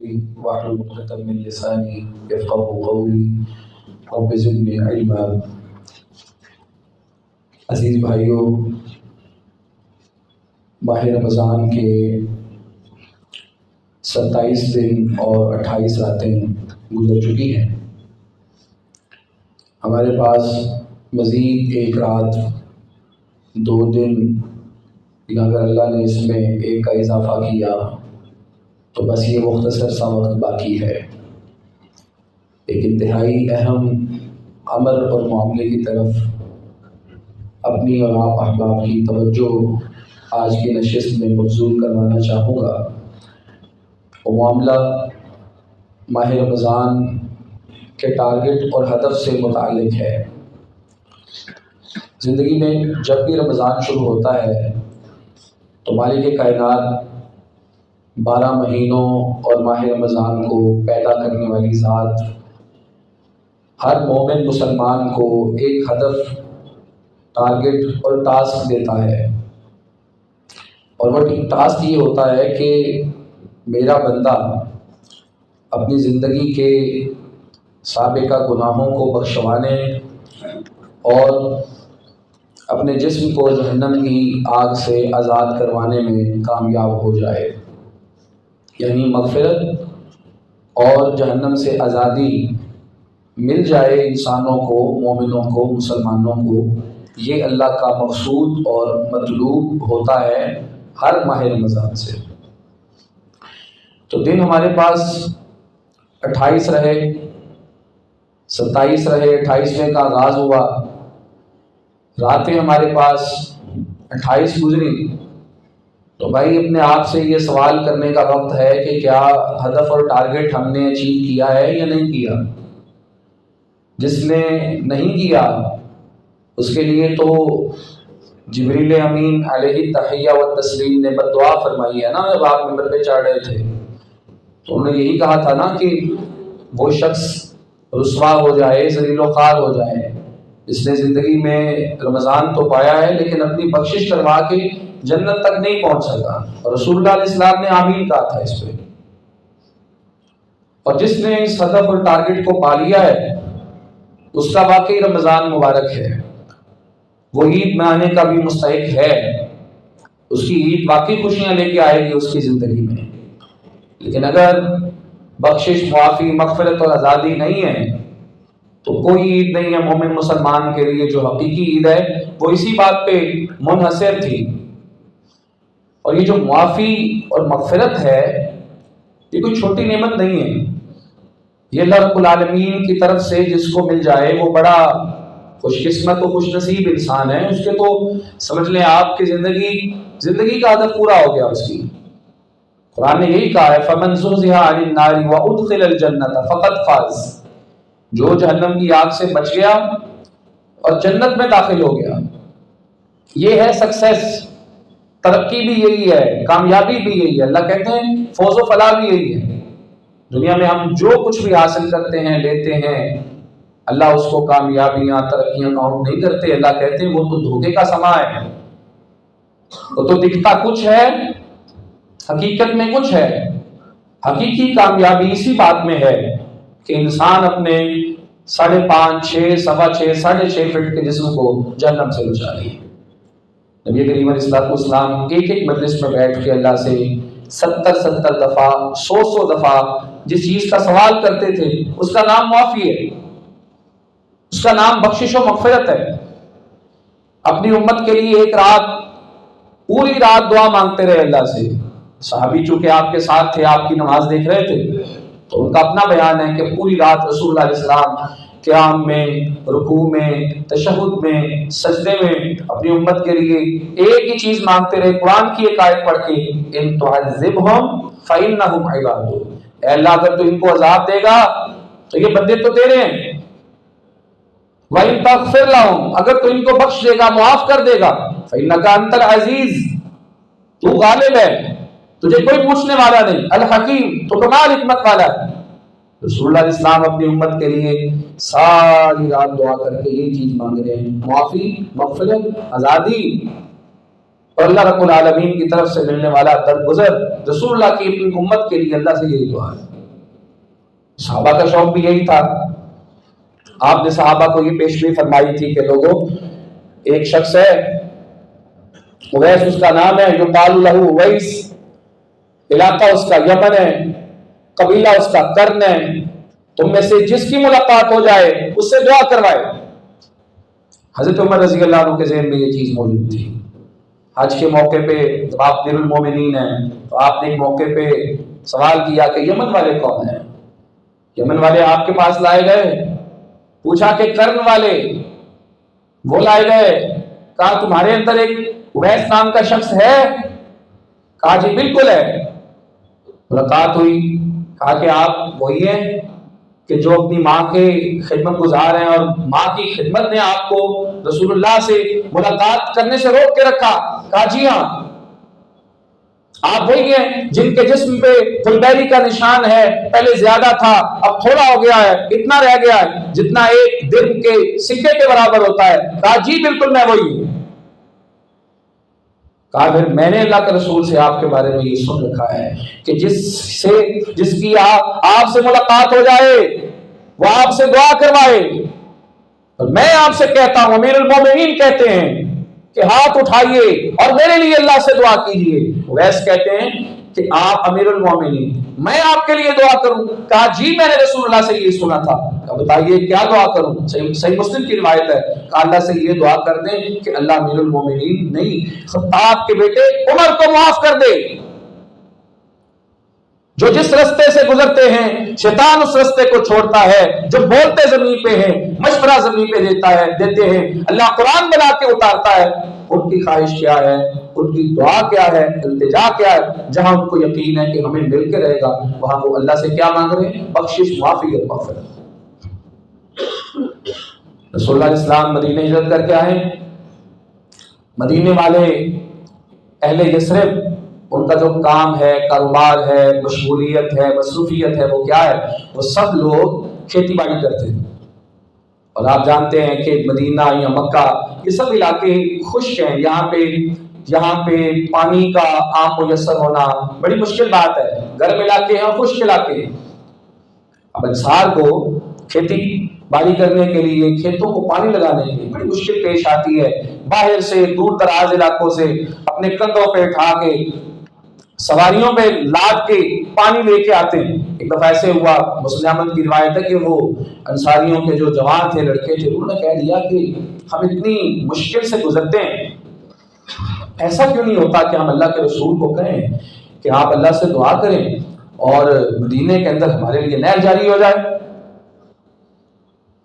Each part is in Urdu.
واحلل عقدة من لساني يفقهوا قولي رب زدنی علما۔ عزیز بھائیوں، ماہ رمضان کے 27 دن اور 28 راتیں گزر چکی ہیں۔ ہمارے پاس مزید ایک رات، 2 دن اگر اللہ نے اس میں ایک کا اضافہ کیا تو بس یہ مختصر سا وقت باقی ہے۔ ایک انتہائی اہم امر اور معاملے کی طرف اپنی اور آپ احباب کی توجہ آج کی نشست میں مبذول کروانا چاہوں گا۔ وہ معاملہ ماہ رمضان کے ٹارگٹ اور ہدف سے متعلق ہے۔ زندگی میں جب بھی رمضان شروع ہوتا ہے تو مالک کائنات 12 مہینوں اور ماہ رمضان کو پیدا کرنے والی ذات ہر مومن مسلمان کو ایک ہدف، ٹارگٹ اور ٹاسک دیتا ہے، اور وہ ٹاسک یہ ہوتا ہے کہ میرا بندہ اپنی زندگی کے سابقہ گناہوں کو بخشوانے اور اپنے جسم کو جہنم کی آگ سے آزاد کروانے میں کامیاب ہو جائے، یعنی مغفرت اور جہنم سے آزادی مل جائے انسانوں کو، مومنوں کو، مسلمانوں کو۔ یہ اللہ کا مقصود اور مطلوب ہوتا ہے ہر ماہ رمضان سے۔ تو دن ہمارے پاس 28 رہے، 27 رہے، 28ویں کا آغاز ہوا، راتیں ہمارے پاس 28 گزری۔ تو بھائی اپنے آپ سے یہ سوال کرنے کا وقت ہے کہ کیا ہدف اور ٹارگٹ ہم نے اچیو کیا ہے یا نہیں کیا؟ جس نے نہیں کیا اس کے لیے تو جبریل امین علیہ التحیہ والتسلیم نے بد دعا فرمائی ہے نا۔ جب آپ منبر پہ چڑھ رہے تھے تو انہوں نے یہی کہا تھا نا کہ وہ شخص رسوا ہو جائے، ذلیل و خوار ہو جائے جس نے زندگی میں رمضان تو پایا ہے لیکن اپنی بخشش کروا کے جنت تک نہیں پہنچ سکا، اور رسول اللہ علیہ السلام نے آمین کہا تھا اس پہ۔ اور جس نے اس ہدف اور ٹارگٹ کو پا لیا ہے اس کا واقعی رمضان مبارک ہے، وہ عید منانے کا بھی مستحق ہے، اس کی عید واقعی خوشیاں لے کے آئے گی اس کی زندگی میں۔ لیکن اگر بخشش، معافی، مغفرت اور آزادی نہیں ہے تو کوئی عید نہیں ہے مومن مسلمان کے لیے۔ جو حقیقی عید ہے وہ اسی بات پہ منحصر تھی۔ اور یہ جو معافی اور مغفرت ہے یہ کوئی چھوٹی نعمت نہیں ہے، یہ اللہ رب العالمین کی طرف سے جس کو مل جائے وہ بڑا خوش قسمت و خوش نصیب انسان ہے۔ اس کے تو سمجھ لیں آپ کی زندگی کا ہدف پورا ہو گیا اس کی۔ قرآن نے یہی کہا ہے فَمَنْ زُحْزِحَ عَنِ النَّارِ وَأُدْخِلَ الْجَنَّةَ فَقَدْ فَازَ، جو جہنم کی آگ سے بچ گیا اور جنت میں داخل ہو گیا، یہ ہے سکسیس۔ ترقی بھی یہی ہے، کامیابی بھی یہی ہے۔ اللہ کہتے ہیں فوز و فلاح بھی یہی ہے۔ دنیا میں ہم جو کچھ بھی حاصل کرتے ہیں، لیتے ہیں، اللہ اس کو کامیابیاں، ترقیاں کاؤنٹ نہیں کرتے۔ اللہ کہتے ہیں وہ تو دھوکے کا سما ہے، وہ تو دکھتا کچھ ہے حقیقت میں کچھ ہے۔ حقیقی کامیابی اسی بات میں ہے کہ انسان اپنے 5.5، 6، 6.25، 6.5 فٹ کے جسم کو جہنم سے بچا لے۔ نبی کریم علیہ الصلوۃ والسلام ایک مجلس میں بیٹھ کے اللہ سے 70 دفعہ، 100 دفعہ جس چیز کا سوال کرتے تھے اس کا نام معافی ہے، اس کا نام بخشش و مغفرت ہے۔ اپنی امت کے لیے ایک رات، پوری رات دعا مانگتے رہے اللہ سے۔ صحابی چونکہ آپ کے ساتھ تھے، آپ کی نماز دیکھ رہے تھے، تو ان کا اپنا بیان ہے کہ پوری رات رسول اللہ علیہ السلام قیام میں، رکوع میں، تشہد میں، سجدے میں اپنی امت کے لیے ایک ہی چیز مانگتے رہے، قرآن کی ایک آیت پڑھ کے ان تعذبہم فإنہم عبادک، اے اللہ اگر تو ان کو عذاب دے گا تو یہ بندے تو تیرے ہیں، وَإِن تَغْفِرْ لَهُمْ، اگر تو ان کو بخش دے گا، معاف کر دے گا، فإنک انت العزیز، تو غالب ہے، تجھے کوئی پوچھنے والا نہیں، الحکیم، تو کمال حکمت والا ہے۔ رسول اللہ علیہ السلام اپنی امت کے لیے ساری رات دعا کر کے یہ چیز مانگ رہے ہیں، معافی، مغفرت، آزادی۔ اور اللہ رب العالمین کی طرف سے ملنے والا درگزر رسول اللہ کی اپنی امت کے لیے اللہ سے یہی دعا ہے۔ صحابہ کا شوق بھی یہی تھا۔ آپ نے صحابہ کو یہ پیشگوئی فرمائی تھی کہ لوگوں، ایک شخص ہے اویس اس کا نام ہے، یقال لہ اویس، علاقہ اس کا یمن ہے، قبیلہ اس کا کرن ہے، تم میں سے جس کی ملاقات ہو جائے اس سے دعا کروائے۔ حضرت عمر رضی اللہ عنہ کے ذہن میں یہ چیز موجود تھی۔ حج کے موقع پہ جب آپ امیر المومنین ہیں تو آپ نے ایک موقع پہ سوال کیا کہ یمن والے کون ہیں؟ یمن والے آپ کے پاس لائے گئے، پوچھا کہ کرن والے وہ لائے گئے، کہا تمہارے اندر ایک اویس نام کا شخص ہے؟ کہا جی بالکل ہے۔ ملاقات ہوئی، کہا کہ آپ وہی ہیں کہ جو اپنی ماں کے خدمت گزار ہیں اور ماں کی خدمت نے آپ کو رسول اللہ سے ملاقات کرنے سے روک کے رکھا؟ کہا جی ہاں۔ آپ وہی ہیں جن کے جسم پہ پھلبیری کا نشان ہے، پہلے زیادہ تھا اب تھوڑا ہو گیا ہے، اتنا رہ گیا ہے جتنا ایک درہم کے سکے کے برابر ہوتا ہے؟ کہا جی بالکل میں وہی ہوں۔ کہا پھر میں نے اللہ کے رسول سے آپ کے بارے میں یہ سن رکھا ہے کہ جس کی آپ سے ملاقات ہو جائے وہ آپ سے دعا کروائے، اور میں آپ سے کہتا ہوں، امیر المومنین کہتے ہیں کہ ہاتھ اٹھائیے اور میرے لیے اللہ سے دعا کیجئے۔ ویس کہتے ہیں کہ آپ امیر المومنین، میں آپ کے لیے دعا کروں؟ کہا جی میں نے رسول اللہ سے یہ سنا تھا۔ کہا بتائیے کیا دعا کروں؟ صحیح مسلم کی روایت ہے، کہا اللہ سے یہ دعا کر دیں کہ اللہ امیر المومنین نہیں، خطاب کے بیٹے عمر کو معاف کر دے۔ جو جس رستے سے گزرتے ہیں شیطان اس رستے کو چھوڑتا ہے، جو بولتے زمین پہ ہیں مشورہ زمین پہ دیتے ہیں، اللہ قرآن بنا کے اتارتا ہے۔ ان کی خواہش کیا ہے، ان کی دعا کیا ہے، التجا کیا ہے؟ جہاں ان کو یقین ہے کہ ہمیں مل کے رہے گا، وہاں وہ اللہ سے کیا مانگ رہے ہیں؟ بخشش، معافی اور مغفرت۔ رسول اللہ علیہ السلام مدینہ ہجرت کر کے آئے۔ مدینے والے اہل یثرب، ان کا جو کام ہے، کاروبار ہے، مشغولیت ہے، مصروفیت ہے، وہ کیا ہے؟ وہ سب لوگ کھیتی باڑی کرتے ہیں۔ اور آپ جانتے ہیں کہ مدینہ یا مکہ یہ سب علاقے خشک ہیں، یہاں پہ پانی کا عام میسر ہونا بڑی مشکل بات ہے۔ گرم علاقے ہیں، خشک علاقے ہیں۔ اب انصار کو کھیتی باڑی کرنے کے لیے، کھیتوں کو پانی لگانے کے لیے بڑی مشکل پیش آتی ہے۔ باہر سے دور دراز علاقوں سے اپنے کندھوں پہ اٹھا کے، سواریوں پہ لاد کے پانی لے کے آتے ہیں۔ ایک دفعہ ایسے ہوا، مسلم احمد کی روایت ہے کہ وہ انصاریوں کے جو جوان تھے، لڑکے تھے، انہوں نے کہہ دیا کہ ہم اتنی مشکل سے گزرتے ہیں، ایسا کیوں نہیں ہوتا کہ ہم اللہ کے رسول کو کہیں کہ آپ اللہ سے دعا کریں اور مدینے کے اندر ہمارے لیے نہر جاری ہو جائے۔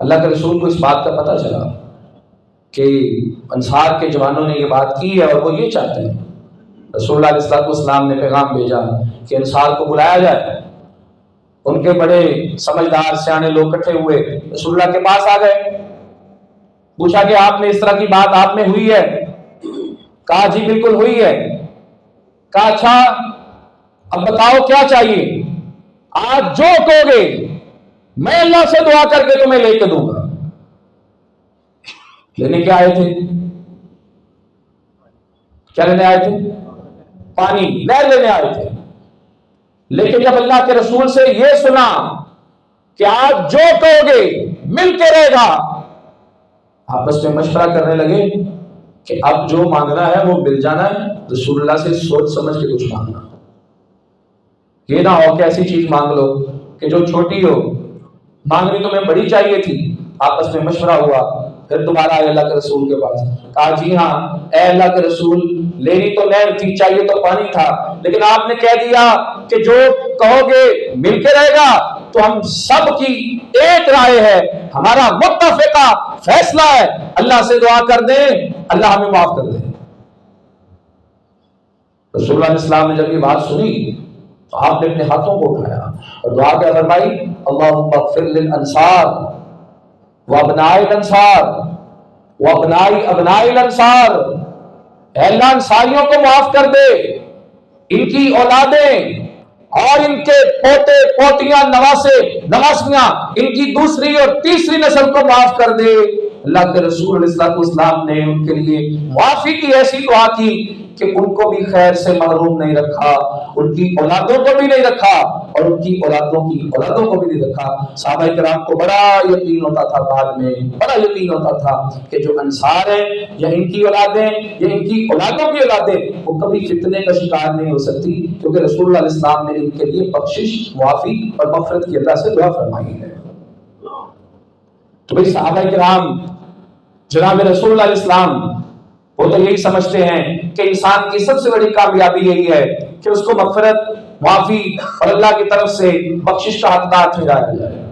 اللہ کے رسول کو اس بات کا پتہ چلا کہ انصار کے جوانوں نے یہ بات کی ہے اور وہ یہ چاہتے ہیں۔ رسول اللہ علیہ السلام نے پیغام بھیجا کہ انصار کو بلایا جائے۔ ان کے بڑے سمجھدار سیانے لوگ اکٹھے ہوئے، رسول اللہ کے پاس آ گئے، پوچھا کہ آپ نے اس طرح کی بات آپ میں ہوئی ہے؟ کہا جی بالکل ہوئی ہے۔ کہا اچھا اب بتاؤ کیا چاہیے؟ آج جو کہو گے میں اللہ سے دعا کر کے تمہیں لے کے دوں گا۔ لینے کیا آئے تھے؟ کیا لینے آئے تھے؟ پانی، نہر لینے آئے تھے۔ لیکن جب اللہ کے رسول سے یہ سنا کہ آج جو کہو گے مل کے رہے گا، آپس میں مشورہ کرنے لگے کہ اب جو مانگنا ہے وہ مل جانا ہے، رسول اللہ سے سوچ سمجھ کے کچھ مانگنا، یہ نہ ہو کہ ایسی چیز مانگ لو کہ جو چھوٹی ہو، مانگنی تمہیں بڑی چاہیے تھی۔ آپس میں مشورہ ہوا، پھر دوبارہ آئے اللہ کے رسول کے پاس، کہا جی ہاں اے اللہ کے رسول، لینی تو نہر تھی، چاہیے تو پانی تھا، لیکن آپ نے کہہ دیا کہ جو کہو گے مل کے رہے گا، تو ہم سب کی ایک رائے ہے، ہمارا متفقہ فیصلہ ہے، اللہ سے دعا کر دیں اللہ ہمیں معاف کر دے۔ رسول اللہ علیہ السلام نے جب یہ بات سنی تو آپ نے اپنے ہاتھوں کو اٹھایا اور دعا کیا فرمائی؟ اللہم اغفر للانصار وابناء الانصار وابناء ابناء الانصار، اے اللہ انصاریوں کو معاف کر دے، ان کی اولادیں اور ان کے پوتے پوتیاں نواسے نواسیاں، ان کی دوسری اور تیسری نسل کو معاف کر دے۔ اللہ کے رسول علیہ السلام نے ان کے لیے معافی کی ایسی دعا کی کہ ان کو بھی خیر سے محروم نہیں رکھا، ان کی اولادوں کو بھی نہیں رکھا، اور ان کی اولادوں کو بھی نہیں رکھا۔ صحابہ کرام کو بڑا یقین ہوتا تھا، بعد میں بڑا یقین ہوتا تھا کہ جو انصار ہیں یا ان کی اولادیں یا ان کی اولادوں کی اولادیں وہ کبھی فتنے کا شکار نہیں ہو سکتی، کیونکہ رسول اللہ علیہ السلام نے ان کے لیے بخشش، معافی اور مغفرت کی اللہ سے دعا فرمائی ہے۔ تو بھئی صحابہ کرام جناب رسول اللہ علیہ السلام وہ تو یہی سمجھتے ہیں کہ انسان کی سب سے بڑی کامیابی یہی ہے کہ اس کو مغفرت، معافی اور اللہ کی طرف سے بخشش کا حقدار ٹھہرایا جائے۔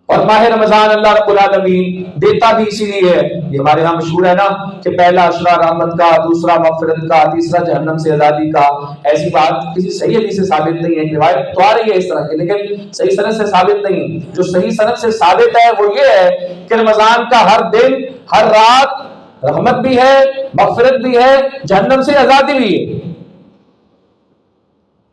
اور ماہ رمضان اللہ رب العالمین دیتا بھی اسی لیے ہے، یہ ہمارے یہاں مشہور ہے نا کہ پہلا عشرہ رحمت کا، دوسرا مغفرت کا، تیسرا جہنم سے آزادی کا۔ ایسی بات کسی صحیح حدیث سے ثابت نہیں ہے، روایت تو آ رہی ہے اس طرح کی، لیکن صحیح سند سے ثابت نہیں ہے۔ جو صحیح سند سے ثابت ہے وہ یہ ہے کہ رمضان کا ہر دن، ہر رات رحمت بھی ہے، مغفرت بھی ہے، جہنم سے آزادی بھی ہے۔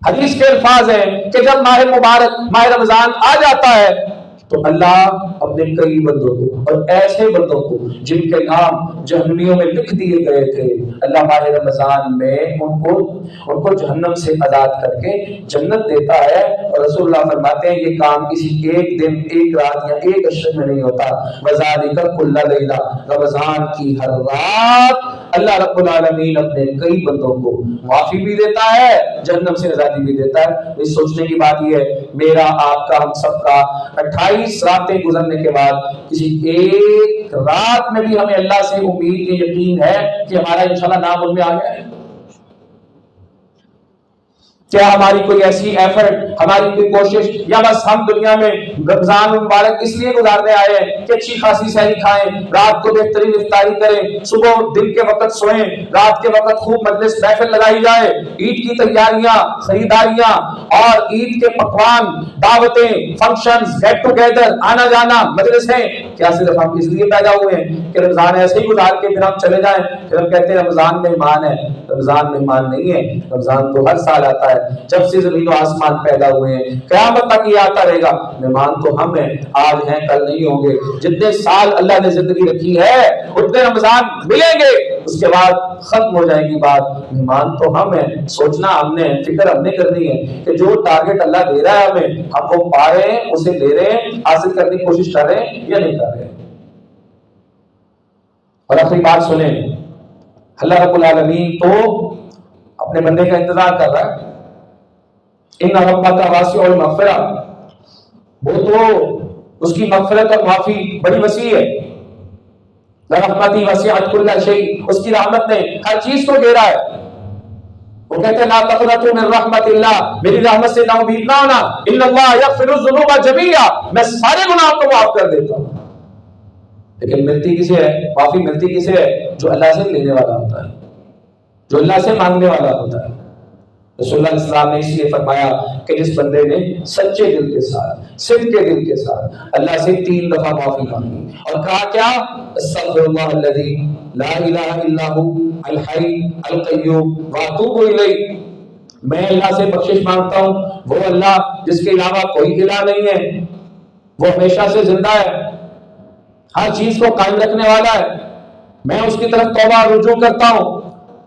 حدیث کے الفاظ ہیں کہ جب ماہ مبارک ماہ رمضان آ جاتا ہے تو اللہ اپنے کئی بندوں کو اور ایسے بندوں کو جن کے نام جہنمیوں میں لکھ دیے گئے تھے، اللہ ماہ رمضان میں ان کو جہنم سے آزاد کر کے جنت دیتا ہے۔ اور رسول اللہ فرماتے ہیں یہ کام کسی ایک دن، ایک رات یا ایک عشر میں نہیں ہوتا، وذالک کل لیلہ، رمضان کی ہر رات اللہ رب العالمین اپنے کئی بندوں کو معافی بھی دیتا ہے، جہنم سے آزادی بھی دیتا ہے۔ اس سوچنے کی بات یہ ہے، میرا آپ کا ہم سب کا 28 راتیں گزرنے کے بعد کسی ایک رات میں بھی ہمیں اللہ سے امید یہ یقین ہے کہ ہمارا انشاءاللہ نام ان میں آ گیا ہے؟ کیا ہماری کوئی ایسی ایفرٹ، ہماری کوئی کوشش، یا بس ہم دنیا میں رمضان مبارک اس لیے گزارنے آئے ہیں کہ اچھی خاصی سحری کھائیں، رات کو بہترین افطاری کریں، صبح دن کے وقت سوئیں، رات کے وقت خوب مجلس محفل لگائی جائے، عید کی تیاریاں، خریداریاں اور عید کے پکوان، دعوتیں، فنکشنز، گیٹ ٹوگیدر، آنا جانا، مجلسیں، کیا صرف ہم اس لیے پیدا ہوئے ہیں کہ رمضان ایسے ہی گزار کے پھر ہم چلے جائیں، پھر ہم کہتے ہیں رمضان مہمان ہے؟ رمضان مہمان نہیں ہے، رمضان تو ہر سال آتا ہے، جب سے زمین و آسمان پیدا ہوئے ہیں قیامت تک یہ آتا رہے گا۔ مہمان تو ہم ہیں، آج ہیں کل نہیں ہوں گے۔ جتنے سال اللہ نے زندگی رکھی ہے اتنے رمضان ملیں گے، اس کے بعد ختم ہو جائے گی بات۔ مہمان تو ہم ہیں، سوچنا ہم نے، فکر ہم نے کرنی ہے کہ جو ٹارگٹ اللہ دے رہا ہے ہمیں، ہم وہ پا رہے ہیں، اسے لے رہے ہیں، حاصل کرنے کی کوشش کر رہے ہیں یا نہیں کر رہے ہیں۔ اور اپنی بات سنیں، اللہ رب العالمین تو اپنے بندے کا انتظار کر رہا ہے۔ ان ربک واسع المغفرہ، وہ تو اس کی مغفرت اور معافی بڑی وسیع ہے۔ رحمتی وسعت کل شیء، اس کی رحمت نے ہر چیز کو گھیرا ہے۔ وہ کہتے ہیں لا تقنطوا من رحمت اللہ، میری رحمت سے نا امید نہ ہونا، ان اللہ یغفر الذنوب جميعا، میں سارے گناہوں کو معاف کر دیتا ہوں۔ لیکن ملتی کسے ہے؟ معافی ملتی کسے ہے؟ جو اللہ سے لینے والا ہوتا ہے، جو اللہ سے مانگنے والا ہوتا ہے۔ رسول اللہ علیہ السلام نے اس لیے فرمایا کہ جس بندے نے سچے دل کے ساتھ، صدق کے دل کے ساتھ اللہ سے 3 دفعہ معافی مانگی اور کہا کیا؟ استغفر اللہ الذی لا الہ الا هو الحی القیوم واتوب الیہ، میں اللہ سے بخشش مانگتا ہوں، وہ اللہ جس کے علاوہ کوئی الہ نہیں ہے، وہ ہمیشہ سے زندہ ہے، ہر چیز کو قائم رکھنے والا ہے، میں اس کی طرف توبہ رجوع کرتا ہوں۔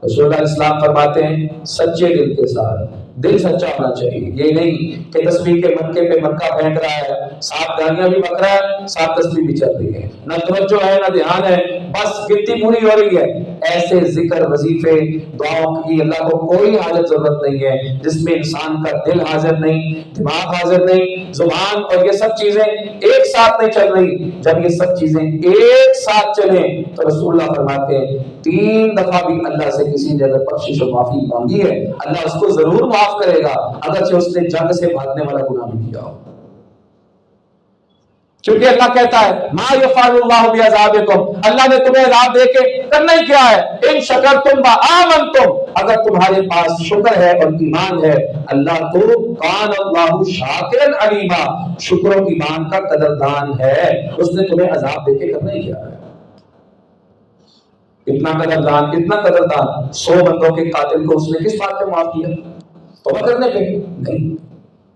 رسول اللہ علیہ السلام فرماتے ہیں سچے دل کے ساتھ، دل سچا ہونا چاہیے، یہ نہیں کہ تسبیح کے منکے پہ منکا پھینک رہا ہے، ساتھ گالیاں بھی بک رہا ہے، ساتھ تسبیح بھی چل رہی ہے، نہ توجہ ہے نہ دھیان ہے، بس گنتی پوری ہو رہی ہے۔ ایسے ذکر، وظیفے، دعاؤں کی اللہ کو کوئی حاجت ضرورت نہیں ہے جس میں انسان کا دل حاضر نہیں، دماغ حاضر نہیں، زبان اور یہ سب چیزیں ایک ساتھ نہیں چل رہی۔ جب یہ سب چیزیں ایک ساتھ چلیں تو رسول اللہ فرماتے ہیں 3 دفعہ بھی اللہ سے کسی نے اگر بخشش و معافی مانگی ہے اللہ اس کو ضرور معاف کرے گا، اگرچہ اس نے جنگ سے بھاگنے والا گناہ بھی کیا ہو۔ کیونکہ اللہ کہتا ہے ما یفعل اللہ بعذابکم، اللہ نے تمہیں عذاب دے کے کرنا ہی کیا ہے؟ ان شکرتم وآمنتم، اگر تمہارے پاس شکر ہے اور ایمان ہے، اللہ تو کان اللہ شاکرا علیما، شکر و ایمان کا قدردان ہے، اس نے تمہیں عذاب دے کے کرنا ہی کیا ہے۔ اتنا قدردان 100 بندوں کے قاتل کو اس نے کس بات پہ معاف کیا؟ توبہ کرنے پہ نہیں،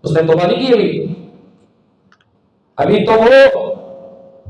اس نے توبہ نہیں کی ابھی تو وہ